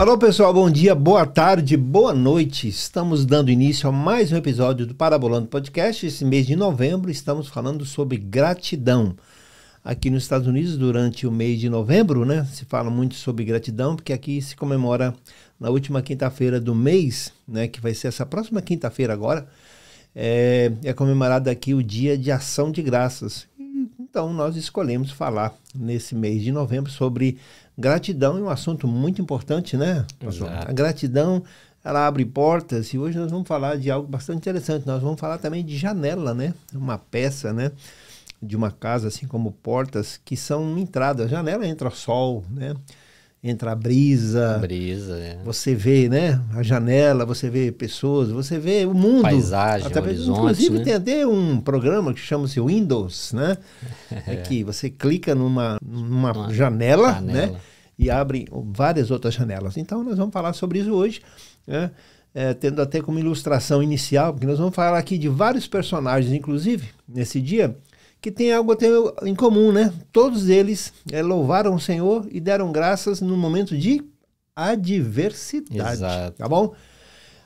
Alô pessoal, bom dia, boa tarde, boa noite. Estamos dando início a mais um episódio do Parabolando Podcast. Esse mês de novembro estamos falando sobre gratidão. Aqui nos Estados Unidos, durante o mês de novembro, né, se fala muito sobre gratidão, porque aqui se comemora na última quinta-feira do mês, né, que vai ser essa próxima quinta-feira agora, é comemorado aqui o Dia de Ação de Graças. Então nós escolhemos falar nesse mês de novembro sobre gratidão, é um assunto muito importante, né, pastor? A gratidão, ela abre portas, e hoje nós vamos falar de algo bastante interessante. Nós vamos falar também de janela, né? Uma peça, né, de uma casa, assim como portas, que são entradas. A janela entra sol, né? Entra a brisa. Você vê, né, a janela, você vê pessoas, você vê o mundo. Paisagem, horizonte, inclusive, né? tem até um programa que chama-se Windows, né? Que você clica numa janela, né? E abre várias outras janelas. Então, nós vamos falar sobre isso hoje, né? Tendo até como ilustração inicial, porque nós vamos falar aqui de vários personagens, inclusive, nesse dia, que tem algo até em comum, né? Todos eles louvaram o Senhor e deram graças no momento de adversidade. Exato. Tá bom?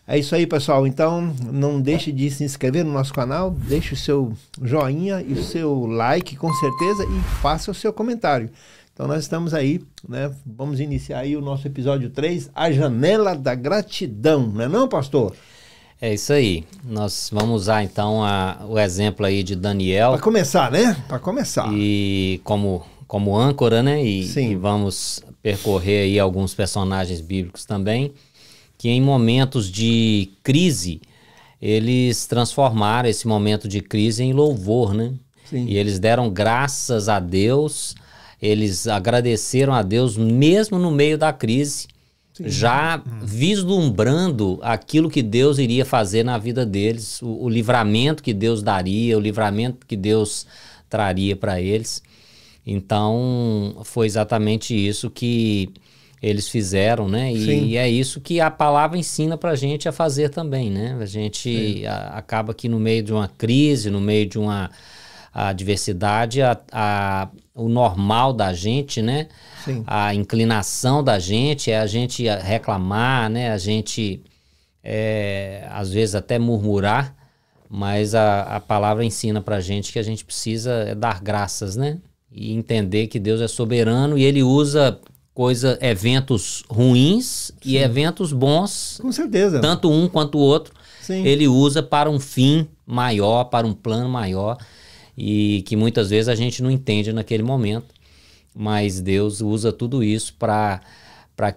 É isso aí, pessoal. Então, não deixe de se inscrever no nosso canal, deixe o seu joinha e o seu like, com certeza, e faça o seu comentário. Então, nós estamos aí, né? Vamos iniciar aí o nosso episódio 3, A Janela da Gratidão, não é não, pastor? É isso aí. Nós vamos usar então o exemplo aí de Daniel. Para começar, né? Para começar. E como âncora, né? E vamos percorrer aí alguns personagens bíblicos também, que em momentos de crise, eles transformaram esse momento de crise em louvor, né? Sim. E eles deram graças a Deus, eles agradeceram a Deus mesmo no meio da crise. Sim. Já vislumbrando aquilo que Deus iria fazer na vida deles, o livramento que Deus daria, o livramento que Deus traria para eles. Então, foi exatamente isso que eles fizeram, né? E é isso que a palavra ensina para a gente a fazer também, né? A gente acaba que no meio de uma crise, no meio de uma adversidade, o normal da gente, né? Sim. A inclinação da gente é a gente reclamar, né? A gente, às vezes, até murmurar, mas a palavra ensina pra gente que a gente precisa dar graças, né? E entender que Deus é soberano e Ele usa eventos ruins e eventos bons. Com certeza. Tanto um quanto o outro. Sim. Ele usa para um fim maior, para um plano maior, e que muitas vezes a gente não entende naquele momento. Mas Deus usa tudo isso para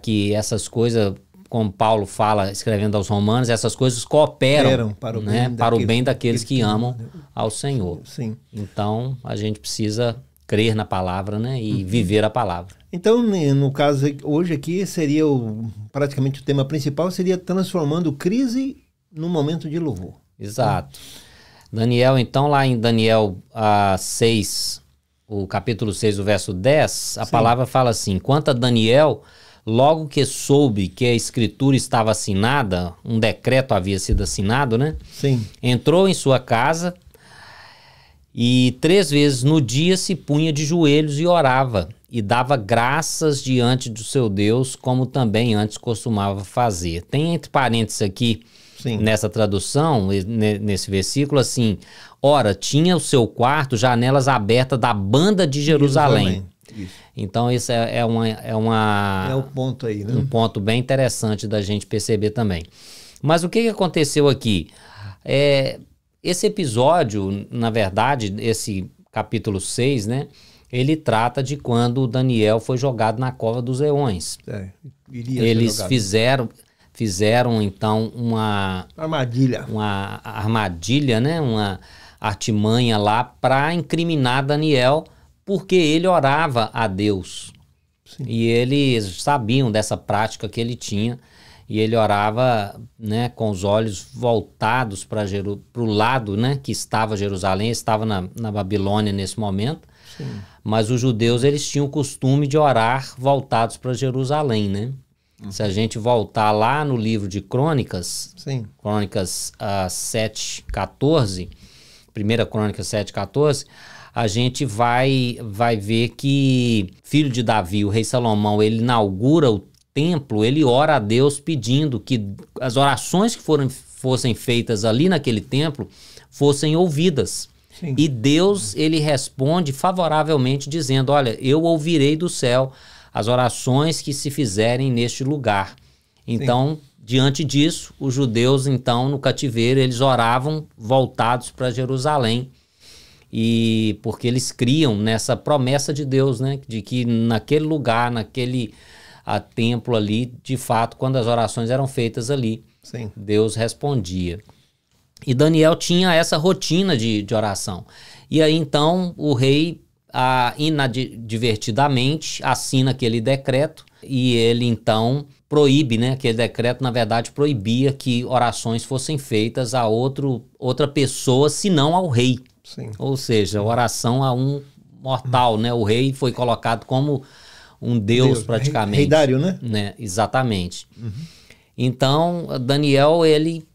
que essas coisas, como Paulo fala, escrevendo aos Romanos, essas coisas cooperam para o bem daqueles que amam ao Senhor. Sim. Então, a gente precisa crer na palavra, né, e viver a palavra. Então, no caso, hoje aqui seria praticamente o tema principal, seria transformando crise num momento de louvor. Exato. Daniel, então, lá em Daniel 6... o capítulo 6, o verso 10, a palavra fala assim: quanto a Daniel, logo que soube que a escritura estava assinada, um decreto havia sido assinado, né? Sim. Entrou em sua casa e 3 vezes no dia se punha de joelhos e orava, e dava graças diante do seu Deus, como também antes costumava fazer. Tem entre parênteses aqui, nessa tradução, nesse versículo, assim: ora, tinha o seu quarto janelas abertas da banda de Jerusalém. Isso. Então, isso é o ponto aí, né? Um ponto bem interessante da gente perceber também. Mas o que aconteceu aqui? Esse episódio, na verdade, esse capítulo 6, né? Ele trata de quando Daniel foi jogado na cova dos leões. Eles fizeram então uma armadilha, né? Uma artimanha lá para incriminar Daniel, porque ele orava a Deus. Sim. E eles sabiam dessa prática que ele tinha, e ele orava, né, com os olhos voltados para o lado, né, que estava Jerusalém, estava na Babilônia nesse momento. Sim. Mas os judeus, eles tinham o costume de orar voltados para Jerusalém, né? Se a gente voltar lá no livro de Crônicas, Crônicas 7:14, 1 Crônicas 7:14, a gente vai ver que filho de Davi, o rei Salomão, ele inaugura o templo, ele ora a Deus pedindo que as orações que fossem feitas ali naquele templo fossem ouvidas. Sim. E Deus, ele responde favoravelmente dizendo, olha, eu ouvirei do céu as orações que se fizerem neste lugar. Então, diante disso, os judeus, então, no cativeiro, eles oravam voltados para Jerusalém. E porque eles criam nessa promessa de Deus, né? De que naquele lugar, naquele templo ali, de fato, quando as orações eram feitas ali, Sim. Deus respondia. E Daniel tinha essa rotina de oração. E aí, então, o rei, inadvertidamente, assina aquele decreto e ele, então, proíbe, né? Aquele decreto, na verdade, proibia que orações fossem feitas a outra pessoa, senão ao rei. Sim. Ou seja, oração a um mortal, né? O rei foi colocado como um Deus praticamente. Rei Dário, né? Exatamente. Então, Daniel, ele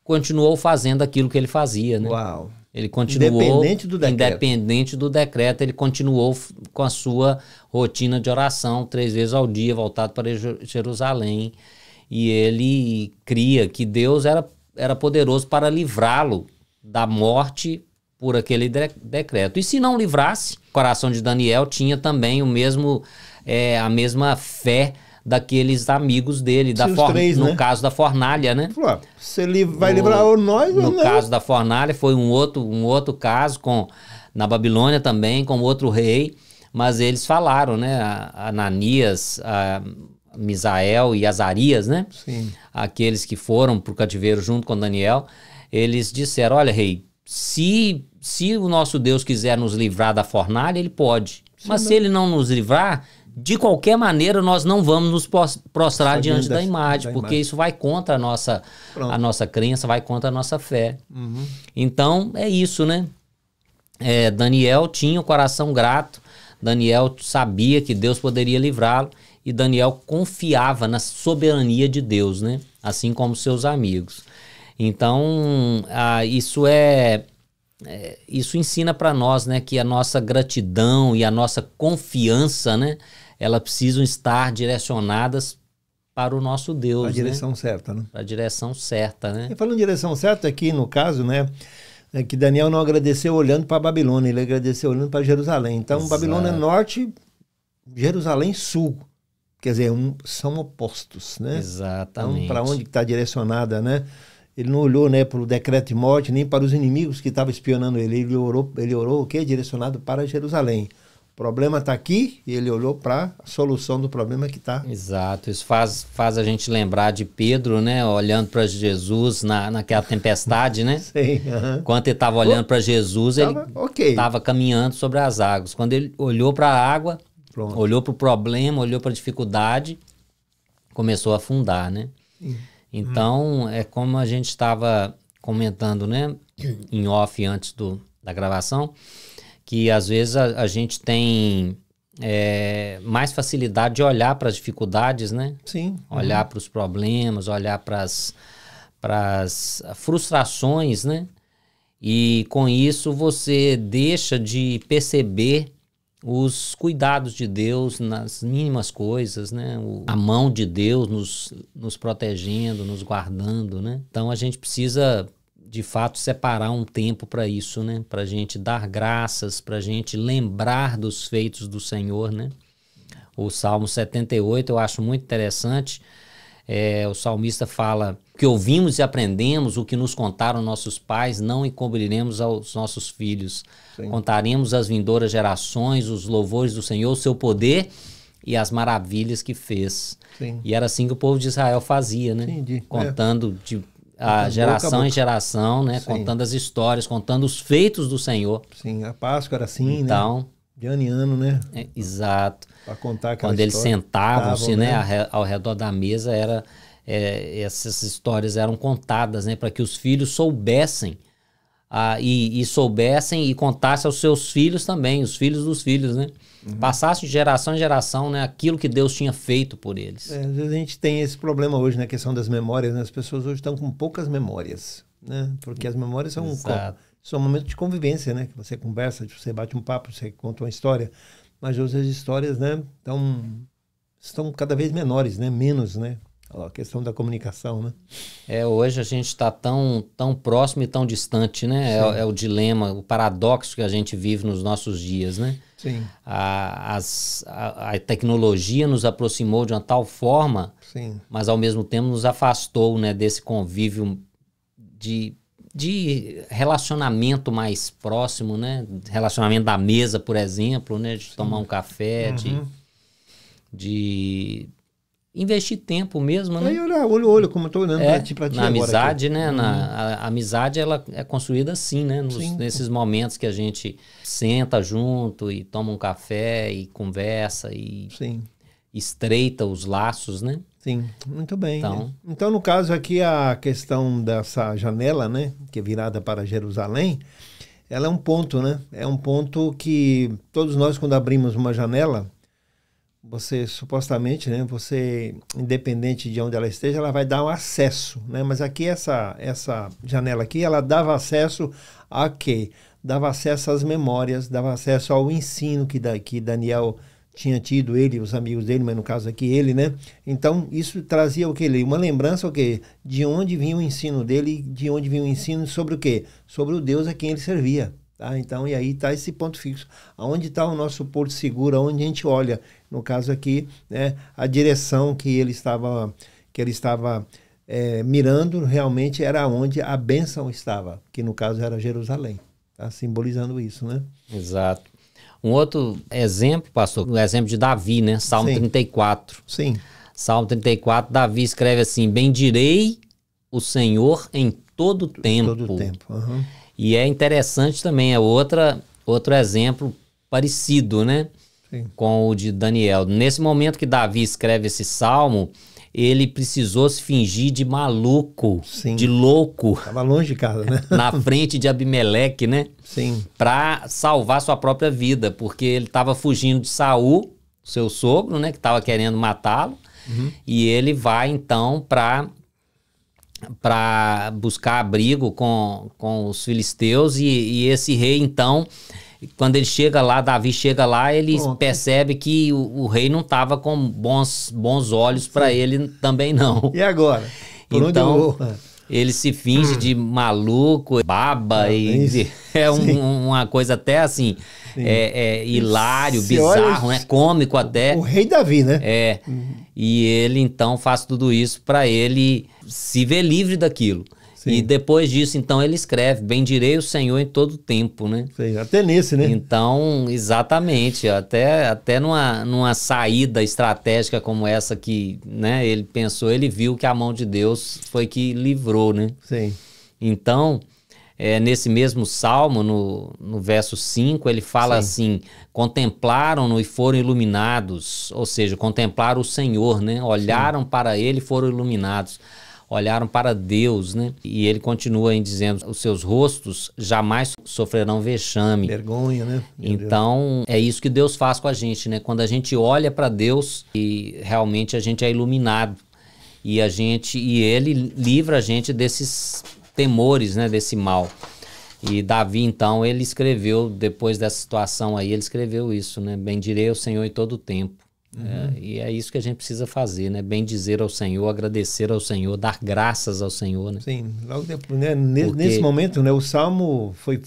continuou fazendo aquilo que ele fazia, né? Uau. Ele continuou, independente do decreto, ele continuou com a sua rotina de oração 3 vezes ao dia, voltado para Jerusalém. E ele cria que Deus era poderoso para livrá-lo da morte por aquele decreto. E se não livrasse, o coração de Daniel tinha também a mesma fé daqueles amigos dele, no caso da fornalha, né? Se ele vai livrar nós ou não? No caso da fornalha foi um outro caso na Babilônia também, com outro rei, mas eles falaram, né? Ananias, Misael e Azarias, né? Sim. Aqueles que foram para o cativeiro junto com Daniel, eles disseram, olha, rei, se o nosso Deus quiser nos livrar da fornalha, ele pode. Mas se ele não nos livrar, de qualquer maneira, nós não vamos nos prostrar diante da imagem, porque isso vai contra a nossa crença, vai contra a nossa fé. Então, é isso, né? Daniel tinha o coração grato, Daniel sabia que Deus poderia livrá-lo, e Daniel confiava na soberania de Deus, né? Assim como seus amigos. Então, isso ensina para nós, né, que a nossa gratidão e a nossa confiança, né, elas precisam estar direcionadas para o nosso Deus. Para a direção certa, né? Para a direção certa, né? E falando em direção certa, aqui no caso, né, é que Daniel não agradeceu olhando para a Babilônia, ele agradeceu olhando para Jerusalém. Então, exato. Babilônia norte, Jerusalém sul. Quer dizer, são opostos, né? Exatamente. Então, para onde está direcionada, né? Ele não olhou, né, para o decreto de morte, nem para os inimigos que estavam espionando ele. Ele orou o quê? Direcionado para Jerusalém. O problema está aqui e ele olhou para a solução do problema que está. Exato. Isso faz a gente lembrar de Pedro, né? Olhando para Jesus naquela tempestade, né? Sim. Enquanto ele estava olhando para Jesus, ele estava caminhando sobre as águas. Quando ele olhou para a água, olhou para o problema, olhou para a dificuldade, começou a afundar, né? Sim. Então, é como a gente estava comentando, né, em off antes da gravação, que às vezes a gente tem mais facilidade de olhar para as dificuldades, né? Sim. Olhar para os problemas, olhar para as frustrações, né? E com isso você deixa de perceber os cuidados de Deus nas mínimas coisas, né? A mão de Deus nos protegendo, nos guardando, né? Então a gente precisa, de fato, separar um tempo para isso, né? Para a gente dar graças, para a gente lembrar dos feitos do Senhor, né? O Salmo 78 eu acho muito interessante. O salmista fala que ouvimos e aprendemos o que nos contaram nossos pais, não encobriremos aos nossos filhos. Sim. Contaremos às vindouras gerações os louvores do Senhor, o seu poder e as maravilhas que fez. Sim. E era assim que o povo de Israel fazia, né? Entendi. Contando de geração em geração, né? Sim. Contando as histórias, contando os feitos do Senhor. Sim, a Páscoa era assim, então, né? De ano em ano, né? Exato. Para contar aquela quando eles sentavam-se, né, né? ao redor da mesa, essas histórias eram contadas, né, para que os filhos soubessem e soubessem e contassem aos seus filhos também, os filhos dos filhos, né? Passasse de geração em geração, né, aquilo que Deus tinha feito por eles. Às vezes a gente tem esse problema hoje na questão das memórias, né? As pessoas hoje estão com poucas memórias, né? Porque as memórias são um momento de convivência, né? Que você conversa, você bate um papo, você conta uma história, mas hoje as histórias, né, estão estão cada vez menores, né? Menos, né? A questão da comunicação, né? Hoje a gente está tão próximo e tão distante, né? É o dilema, o paradoxo que a gente vive nos nossos dias, né? Sim. A tecnologia nos aproximou de uma tal forma, sim, mas ao mesmo tempo nos afastou, né, desse convívio de relacionamento mais próximo, né? Relacionamento da mesa, por exemplo, né? De tomar um café, de investir tempo mesmo, né? Aí olha, olho a olho, como eu estou olhando pra ti na agora amizade, aqui. né? A amizade, ela é construída assim, né? Nesses momentos que a gente senta junto e toma um café e conversa e estreita os laços, né? Sim, muito bem. Então, no caso aqui, a questão dessa janela, né? Que é virada para Jerusalém, ela é um ponto, né? É um ponto que todos nós, quando abrimos uma janela, você supostamente, né, você, independente de onde ela esteja, ela vai dar um acesso, né? Mas aqui essa janela aqui, ela dava acesso a quê? Dava acesso às memórias, dava acesso ao ensino que Daniel tinha tido, ele e os amigos dele, mas no caso aqui ele, né? Então isso trazia o que? Uma lembrança o quê? De onde vinha o ensino dele, de onde vinha o ensino sobre o quê? Sobre o Deus a quem ele servia. Tá? Então, e aí está esse ponto fixo. Aonde está o nosso porto seguro, aonde a gente olha, no caso aqui, né, a direção que ele estava mirando, realmente era onde a bênção estava, que no caso era Jerusalém. Tá simbolizando isso, né? Exato. Um outro exemplo, pastor, o exemplo de Davi, né? Salmo 34. Sim. Salmo 34, Davi escreve assim: bendirei o Senhor em todo tempo. Todo tempo. Uhum. E é interessante também, é outro exemplo parecido, né? Sim. Com o de Daniel. Nesse momento que Davi escreve esse salmo, ele precisou se fingir de maluco, Sim. de louco. Estava longe de casa, né? Na frente de Abimeleque, né? Sim. Para salvar sua própria vida, porque ele estava fugindo de Saul, seu sogro, né? Que estava querendo matá-lo. Uhum. E ele vai então para buscar abrigo com os filisteus e esse rei então, quando ele chega lá, Davi chega lá, ele percebe que o rei não estava com bons olhos para ele também não. E agora? Por então ele se finge de maluco, baba e uma coisa até assim, hilário, bizarro, né? Cômico até. O rei Davi, né? E ele então faz tudo isso para ele se ver livre daquilo. Sim. E depois disso, então, ele escreve: bendirei o Senhor em todo tempo, né? Sim, até nesse, né? Então, exatamente, até numa saída estratégica como essa que, né, ele pensou, ele viu que a mão de Deus foi que livrou, né? Sim. Então, nesse mesmo salmo, no verso 5, ele fala assim: contemplaram-no e foram iluminados, ou seja, contemplaram o Senhor, né? Olharam para ele e foram iluminados. Olharam para Deus, né? E ele continua aí dizendo: os seus rostos jamais sofrerão vexame. Vergonha, né? Então, é isso que Deus faz com a gente, né? Quando a gente olha para Deus e realmente a gente é iluminado. E ele livra a gente desses temores, né? Desse mal. E Davi, então, ele escreveu, depois dessa situação aí, ele escreveu isso, né? Bendirei ao Senhor em todo o tempo. E é isso que a gente precisa fazer, né? Bem dizer ao Senhor, agradecer ao Senhor, dar graças ao Senhor, né? Sim, logo depois, né? Nesse momento, né, o Salmo foi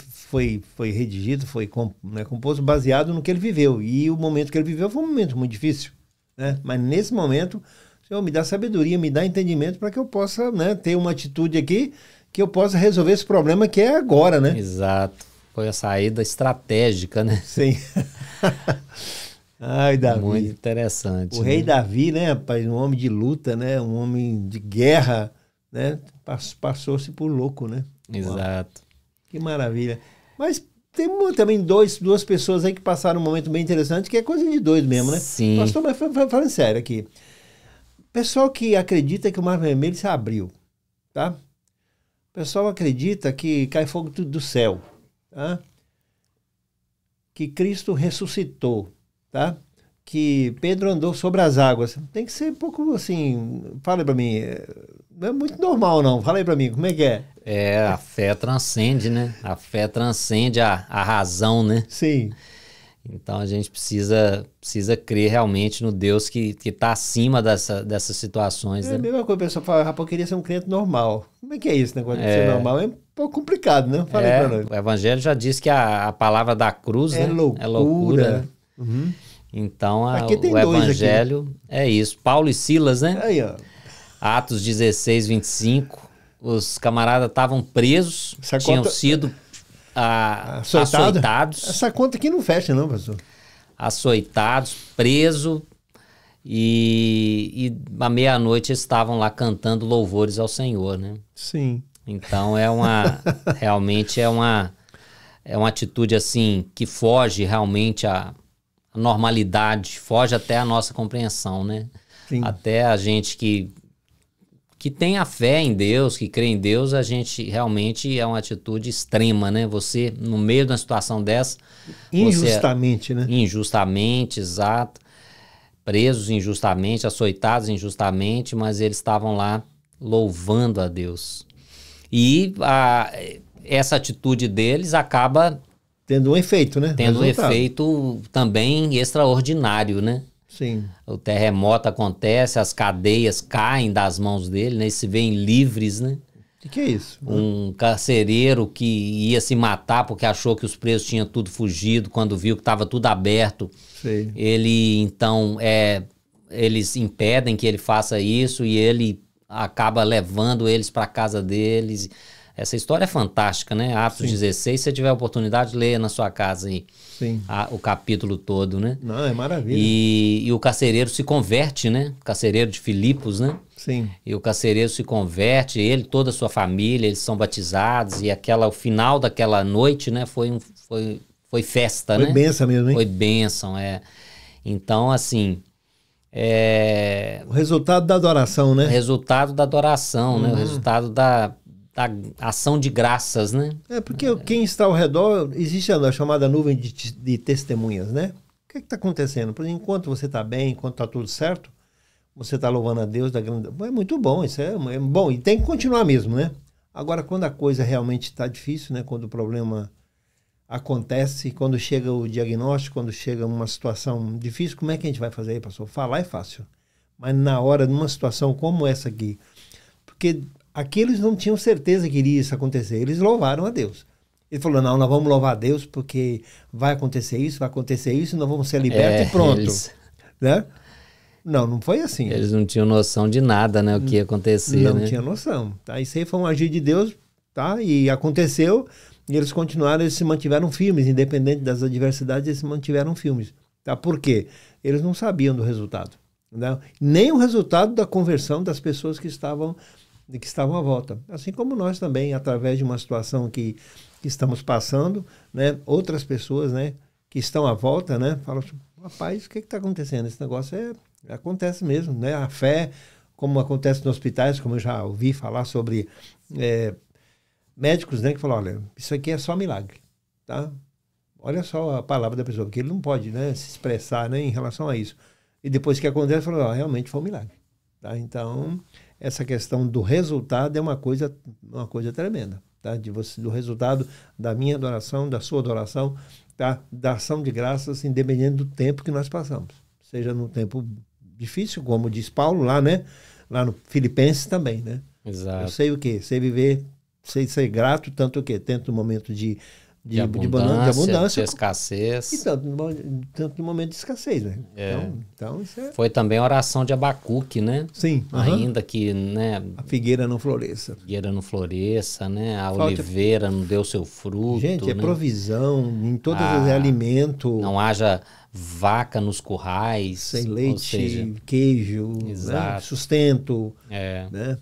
redigido, foi composto baseado no que ele viveu. E o momento que ele viveu foi um momento muito difícil, né? Mas nesse momento, Senhor, me dá sabedoria, me dá entendimento para que eu possa, né, ter uma atitude aqui que eu possa resolver esse problema que é agora, né? Exato. Foi a saída estratégica, né? Sim. Ai, Davi. Muito interessante. O rei Davi, né, rapaz, um homem de luta, né, um homem de guerra, né, passou-se por louco, né? Exato. Uau, que maravilha. Mas tem também duas pessoas aí que passaram um momento bem interessante, que é coisa de dois mesmo, né? Sim. Pastor, mas falando sério aqui. Pessoal que acredita que o Mar Vermelho se abriu, tá? Pessoal acredita que cai fogo do céu, tá? Que Cristo ressuscitou, tá? Que Pedro andou sobre as águas. Tem que ser um pouco assim, fala para mim, não é muito normal não, fala aí para mim, como é que é? A fé transcende, né? A fé transcende a razão, né? Sim. Então a gente precisa crer realmente no Deus que está acima dessas situações. É né? a mesma coisa, o pessoal fala, rapaz, eu queria ser um crente normal. Como é que é isso, negócio de ser normal? É um pouco complicado, né? Fala aí pra nós. O Evangelho já diz que a palavra da cruz É né? loucura. É loucura. Né? Uhum. Então Aqui tem o dois Evangelho aqui. é isso. Paulo e Silas, né? Aí, ó. Atos 16, 25. Os camaradas estavam presos, tinham sido açoitados. Essa conta aqui não fecha, não, pastor. Açoitados, presos. E à meia-noite estavam lá cantando louvores ao Senhor, né? Sim. Então realmente é uma atitude assim que foge realmente à normalidade, foge até a nossa compreensão, né? Sim. Até a gente que tem a fé em Deus, que crê em Deus, a gente realmente é uma atitude extrema, né? Você, no meio de uma situação dessa... Injustamente, né? Injustamente, exato. Presos injustamente, açoitados injustamente, mas eles estavam lá louvando a Deus. E essa atitude deles acaba... Tendo um efeito, né? Tendo um efeito também extraordinário, né? Sim. O terremoto acontece, as cadeias caem das mãos dele, né? E se veem livres, né? O que é isso? Um carcereiro que ia se matar porque achou que os presos tinham tudo fugido, quando viu que estava tudo aberto. Sei. Ele, então, eles impedem que ele faça isso e ele acaba levando eles para a casa deles. Essa história é fantástica, né? Atos 16, se você tiver a oportunidade, leia na sua casa aí. Sim. O capítulo todo, né? Não, é maravilha. E o carcereiro se converte, né? O carcereiro de Filipos, né? Sim. E o carcereiro se converte, ele, toda a sua família, eles são batizados. E o final daquela noite, né? Foi festa, né? Foi bênção mesmo, hein? Foi bênção, Então, assim... O resultado da adoração, né? O resultado da adoração, né? O resultado da ação de graças, né? Porque quem está ao redor, existe a chamada nuvem de testemunhas, né? O que está acontecendo? Por enquanto você está bem, enquanto está tudo certo, você está louvando a Deus da grande... É muito bom, isso é bom, e tem que continuar mesmo, né? Agora, quando a coisa realmente está difícil, né? Quando o problema acontece, quando chega o diagnóstico, quando chega uma situação difícil, como é que a gente vai fazer aí, pastor? Falar é fácil, mas na hora, numa situação como essa aqui, porque... Aqueles não tinham certeza que iria isso acontecer. Eles louvaram a Deus. Ele falou, não, nós vamos louvar a Deus porque vai acontecer isso, nós vamos ser libertos e pronto. Né? Não foi assim. Eles não tinham noção de nada, né? O que ia acontecer, Não tinha noção. Tá? Isso aí foi um agir de Deus, tá? E aconteceu, e eles continuaram, eles se mantiveram firmes, independente das adversidades, eles se mantiveram firmes. Tá? Por quê? Eles não sabiam do resultado. Né? Nem o resultado da conversão das pessoas que estavam à volta. Assim como nós também, através de uma situação que estamos passando, né, outras pessoas, né, que estão à volta, né, falam assim, rapaz, o que está acontecendo? Esse negócio acontece mesmo, né? A fé, como acontece nos hospitais, como eu já ouvi falar sobre médicos, né, que falam, olha, isso aqui é só milagre, tá? Olha só a palavra da pessoa, porque ele não pode, né, se expressar, né, em relação a isso. E depois que acontece, fala, realmente foi um milagre. Tá? Então, essa questão do resultado é uma coisa tremenda, tá? Do resultado da minha adoração, da sua adoração, tá? Da ação de graças, independente do tempo que nós passamos. Seja no tempo difícil, como diz Paulo lá, né? Lá no Filipenses também, né? Exato. Eu sei o quê? Sei viver, sei ser grato, tanto o quê? Tanto no momento de abundância, de escassez. E tanto no momento de escassez, né? Então isso é... Foi também a oração de Abacuque, né? Sim. Ainda que, né? A figueira não floresça. Né? A oliveira não deu seu fruto. Gente, é né? provisão, em todas as alimento. Não haja vaca nos currais. Sem leite, queijo, né? Sustento. Né?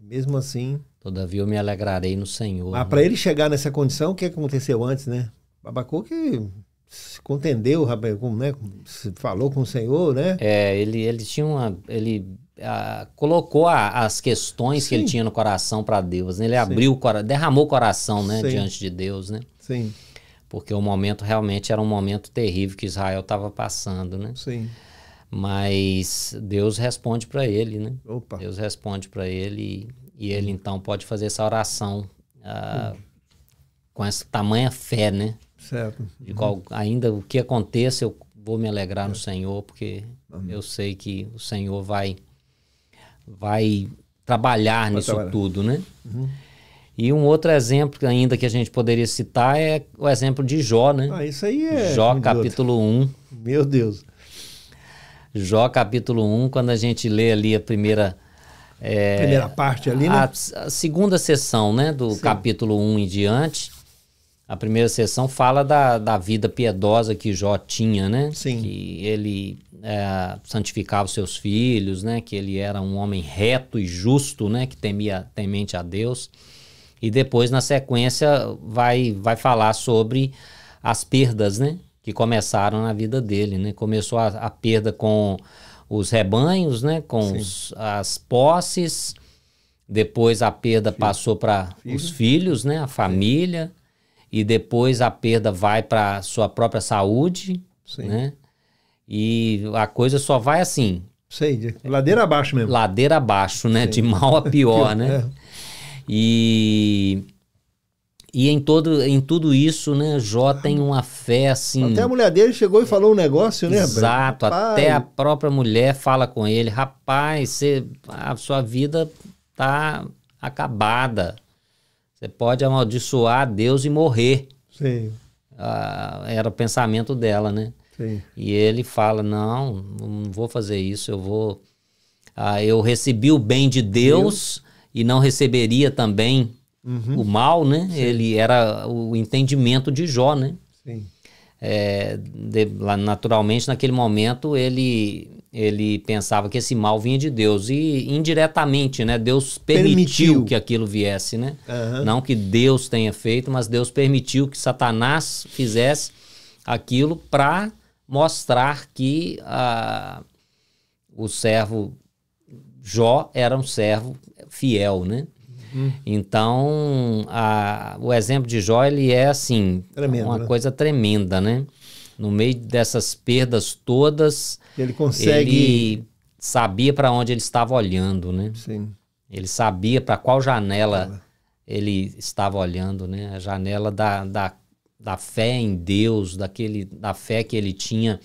Mesmo assim... Todavia eu me alegrarei no Senhor. Mas para ele chegar nessa condição, o que aconteceu antes, né? Abacuque se contendeu, né? Falou com o Senhor, né? Ele tinha colocou as questões que ele tinha no coração para Deus. Né? Ele derramou o coração, né? Diante de Deus, né? Sim. Porque o momento realmente era um momento terrível que Israel estava passando, né? Sim. Mas Deus responde para ele, né? Opa. Deus responde para ele e ele então pode fazer essa oração com essa tamanha fé, né? Certo. Ainda o que aconteça, eu vou me alegrar no Senhor, porque eu sei que o Senhor vai trabalhar nisso tudo, né? E um outro exemplo ainda que a gente poderia citar é o exemplo de Jó, né? Isso aí é... Jó, capítulo 1. Meu Deus. Jó, capítulo 1, quando a gente lê ali a primeira parte ali, né? A segunda sessão, né? Do capítulo 1 em diante. A primeira sessão fala da vida piedosa que Jó tinha, né? Sim. Que ele santificava os seus filhos, né? Que ele era um homem reto e justo, né? Que temente a Deus. E depois, na sequência, vai falar sobre as perdas, né? Que começaram na vida dele, né? Começou a perda com os rebanhos, né? Com as posses. Depois a perda passou para os filhos, né? A família. E depois a perda vai para a sua própria saúde, né? E a coisa só vai assim. Ladeira abaixo mesmo. Ladeira abaixo, né? De mal a pior, né? E em tudo isso, né? Jó tem uma fé assim... Até a mulher dele chegou e falou um negócio, né? Exato, até a própria mulher fala com ele, rapaz, a sua vida tá acabada. Você pode amaldiçoar Deus e morrer. Sim. Era o pensamento dela, né? Sim. E ele fala, não vou fazer isso, eu recebi o bem de Deus e não receberia também o mal, né? Sim. Ele era o entendimento de Jó, né? Sim. Naturalmente, naquele momento, ele pensava que esse mal vinha de Deus e indiretamente, né? Deus permitiu que aquilo viesse, né? Não que Deus tenha feito, mas Deus permitiu que Satanás fizesse aquilo para mostrar que o servo Jó era um servo fiel, né? Então, o exemplo de Jó, ele é assim, uma coisa tremenda, né? No meio dessas perdas todas, ele sabia para onde ele estava olhando, né? Sim. Ele sabia para qual janela ele estava olhando, né? A janela da fé em Deus, da fé que ele tinha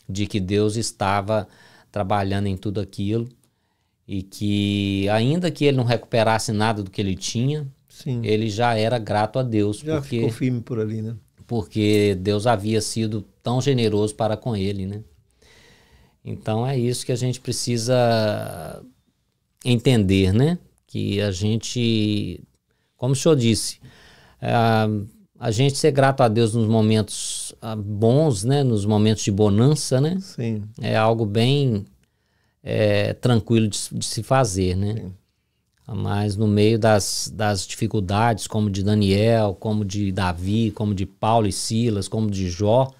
de que Deus estava trabalhando em tudo aquilo e que, ainda que ele não recuperasse nada do que ele tinha, ele já era grato a Deus. Já ficou firme por ali, né? Porque Deus havia sido tão generoso para com ele, né? Então é isso que a gente precisa entender, né? Que a gente, como o senhor disse, a gente ser grato a Deus nos momentos bons, né? Nos momentos de bonança, né? Sim. É algo bem tranquilo de se fazer, né? Sim. Mas no meio das dificuldades, como de Daniel, como de Davi, como de Paulo e Silas, como de Jó,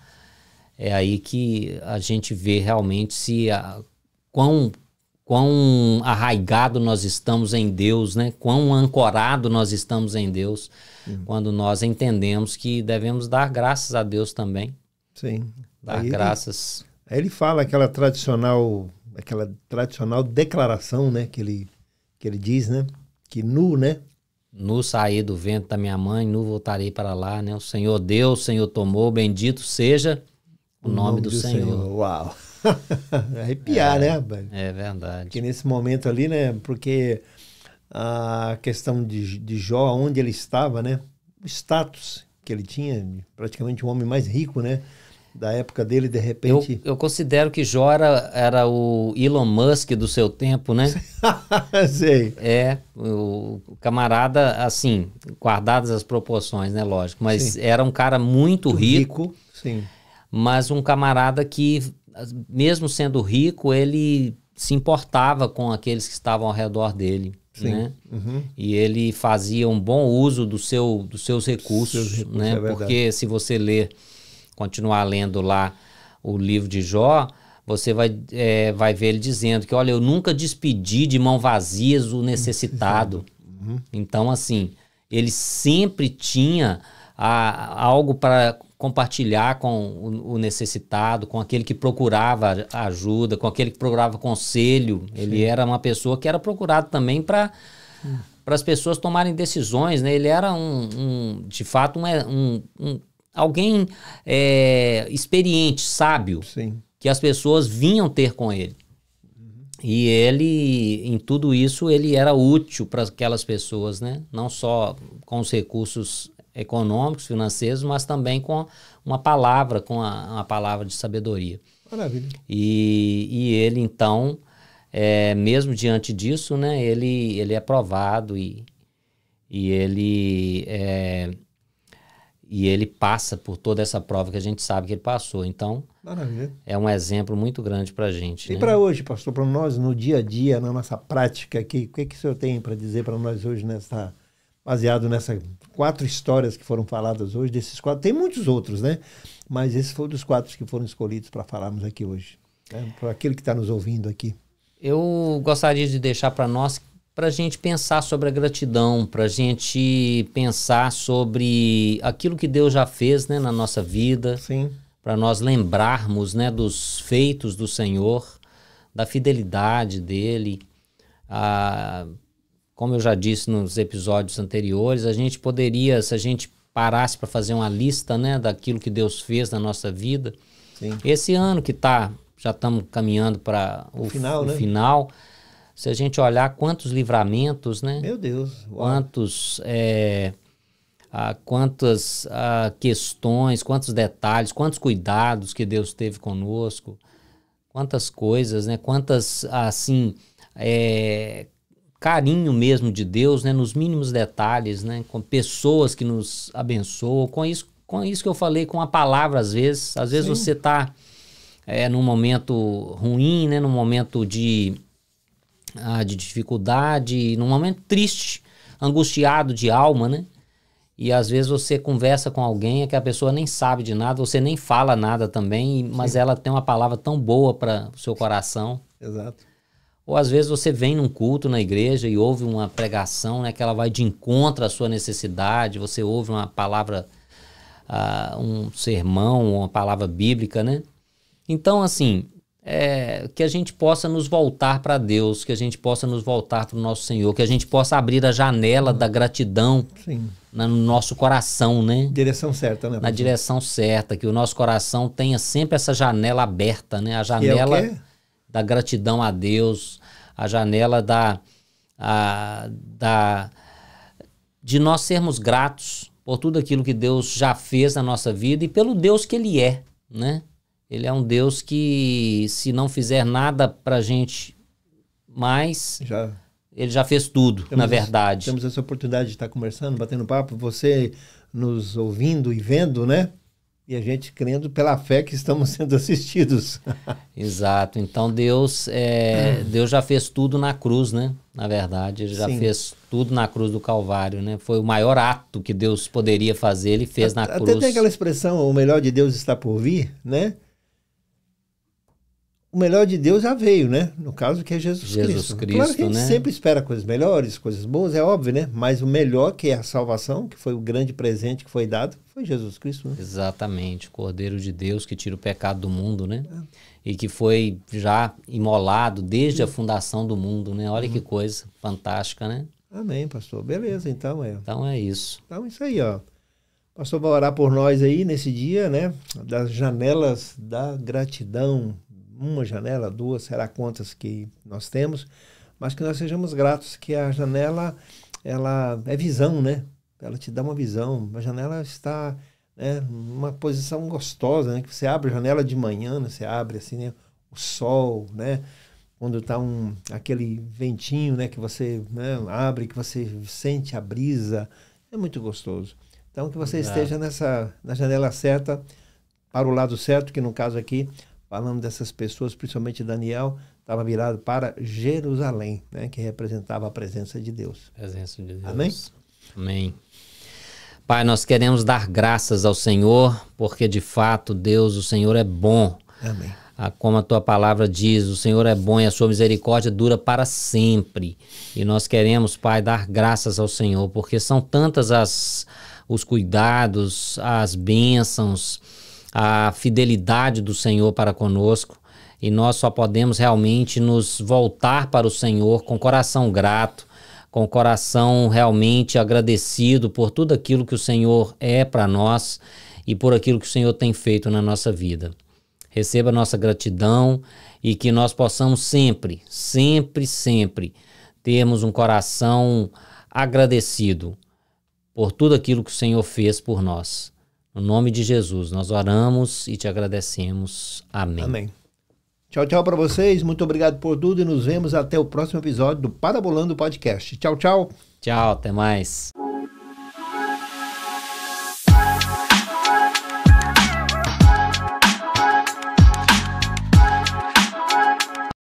é aí que a gente vê realmente quão arraigado nós estamos em Deus, né? Quão ancorado nós estamos em Deus, quando nós entendemos que devemos dar graças a Deus também. Sim. Dar graças. Aí ele fala aquela tradicional declaração, né? Que ele diz, né? Que né? Nu saí do ventre da minha mãe, nu voltarei para lá, né? O Senhor deu, o Senhor tomou, bendito seja o nome do Senhor. Uau! Arrepiar, né, rapaz? É verdade. Porque nesse momento ali, né? Porque a questão de Jó, onde ele estava, né? O status que ele tinha, praticamente o homem mais rico, né? Da época dele, de repente... Eu considero que Jó era o Elon Musk do seu tempo, né? Sei. O camarada, assim, guardadas as proporções, né? Lógico. Mas era um cara muito rico. Sim. Mas um camarada que, mesmo sendo rico, ele se importava com aqueles que estavam ao redor dele. Sim. Né? E ele fazia um bom uso dos seus recursos, né? Porque se você continuar lendo lá o livro de Jó, você vai ver ele dizendo que, olha, eu nunca despedi de mão vazias o necessitado. Então, assim, ele sempre tinha algo para compartilhar com o necessitado, com aquele que procurava ajuda, com aquele que procurava conselho. Ele era uma pessoa que era procurado também para as pessoas tomarem decisões, né? Ele era de fato alguém experiente, sábio, Sim. que as pessoas vinham ter com ele. E ele, em tudo isso, ele era útil para aquelas pessoas, né? Não só com os recursos econômicos, financeiros, mas também com uma palavra, com uma palavra de sabedoria. Maravilha. E ele, então, mesmo diante disso, né? Ele é provado e ele passa por toda essa prova que a gente sabe que ele passou. Então, maravilha. É um exemplo muito grande para a gente. E né? para hoje, pastor, para nós, no dia a dia, na nossa prática aqui, o que o senhor tem para dizer para nós hoje, baseado nessas 4 histórias que foram faladas hoje, desses 4, tem muitos outros, né? Mas esse foi um dos 4 que foram escolhidos para falarmos aqui hoje, né? Para aquele que está nos ouvindo aqui. Eu gostaria de deixar para nós, para a gente pensar sobre a gratidão, para a gente pensar sobre aquilo que Deus já fez, né, na nossa vida. Sim. Para nós lembrarmos, né, dos feitos do Senhor, da fidelidade dele. Como eu já disse nos episódios anteriores, a gente poderia, se a gente parasse para fazer uma lista, né, daquilo que Deus fez na nossa vida. Sim. Esse ano que já estamos caminhando para o final, né? Final. Se a gente olhar quantos livramentos, né? Meu Deus. Uau. Quantas questões, quantos detalhes, quantos cuidados que Deus teve conosco, quantas coisas, né? Quantas, assim, carinho mesmo de Deus, né? Nos mínimos detalhes, né? Com pessoas que nos abençoam, com isso que eu falei, com a palavra às vezes. Às vezes você está num momento ruim, né? Num momento de dificuldade, num momento triste, angustiado de alma, né? E às vezes você conversa com alguém que a pessoa nem sabe de nada, você nem fala nada também, mas ela tem uma palavra tão boa para o seu coração. Exato. Ou às vezes você vem num culto na igreja e ouve uma pregação, né, que ela vai de encontro à sua necessidade, você ouve uma palavra, um sermão, uma palavra bíblica, né? Então, assim, que a gente possa nos voltar para Deus, que a gente possa nos voltar para o nosso Senhor, que a gente possa abrir a janela da gratidão. Sim. No nosso coração, né? Direção certa, né? Na direção certa, que o nosso coração tenha sempre essa janela aberta, né? A janela da gratidão a Deus, a janela de nós sermos gratos por tudo aquilo que Deus já fez na nossa vida e pelo Deus que Ele é, né? Ele é um Deus que, se não fizer nada pra gente mais... Ele já fez tudo, na verdade. Temos essa oportunidade de estar conversando, batendo papo, você nos ouvindo e vendo, né? E a gente crendo pela fé que estamos sendo assistidos. Exato. Então Deus já fez tudo na cruz, né? Na verdade, Ele já fez tudo na cruz do Calvário, né? Foi o maior ato que Deus poderia fazer, Ele fez na cruz. Até tem aquela expressão, o melhor de Deus está por vir, né? O melhor de Deus já veio, né? No caso que é Jesus Cristo. Claro que a gente sempre espera coisas melhores, coisas boas, é óbvio, né? Mas o melhor, que é a salvação, que foi o grande presente que foi dado, foi Jesus Cristo, né? Exatamente, o Cordeiro de Deus que tira o pecado do mundo, né? E que foi já imolado desde a fundação do mundo, né? Olha que coisa fantástica, né? Amém, pastor. Beleza, então Então é isso. Então é isso aí, ó. O pastor vai orar por nós aí nesse dia, né? Das janelas da gratidão. Uma janela, 2, será quantas que nós temos, mas que nós sejamos gratos, que a janela, ela é visão, né? Ela te dá uma visão. A janela está, né, numa posição gostosa, né? Que você abre a janela de manhã, né? Você abre assim, né, o sol, né? Quando está aquele ventinho, né, que você, né, abre, que você sente a brisa, é muito gostoso. Então que você esteja na janela certa, para o lado certo, que no caso aqui, falando dessas pessoas, principalmente Daniel, estava virado para Jerusalém, né, que representava a presença de Deus. Presença de Deus. Amém? Amém. Pai, nós queremos dar graças ao Senhor, porque de fato, Deus, o Senhor é bom. Amém. Como a tua palavra diz, o Senhor é bom e a sua misericórdia dura para sempre. E nós queremos, Pai, dar graças ao Senhor, porque são tantas os cuidados, as bênçãos, a fidelidade do Senhor para conosco, e nós só podemos realmente nos voltar para o Senhor com coração grato, com coração realmente agradecido por tudo aquilo que o Senhor é para nós, e por aquilo que o Senhor tem feito na nossa vida. Receba a nossa gratidão e que nós possamos sempre, sempre, sempre termos um coração agradecido por tudo aquilo que o Senhor fez por nós. No nome de Jesus, nós oramos e te agradecemos. Amém. Amém. Tchau, tchau para vocês. Muito obrigado por tudo e nos vemos até o próximo episódio do Parabolando Podcast. Tchau, tchau. Tchau, até mais.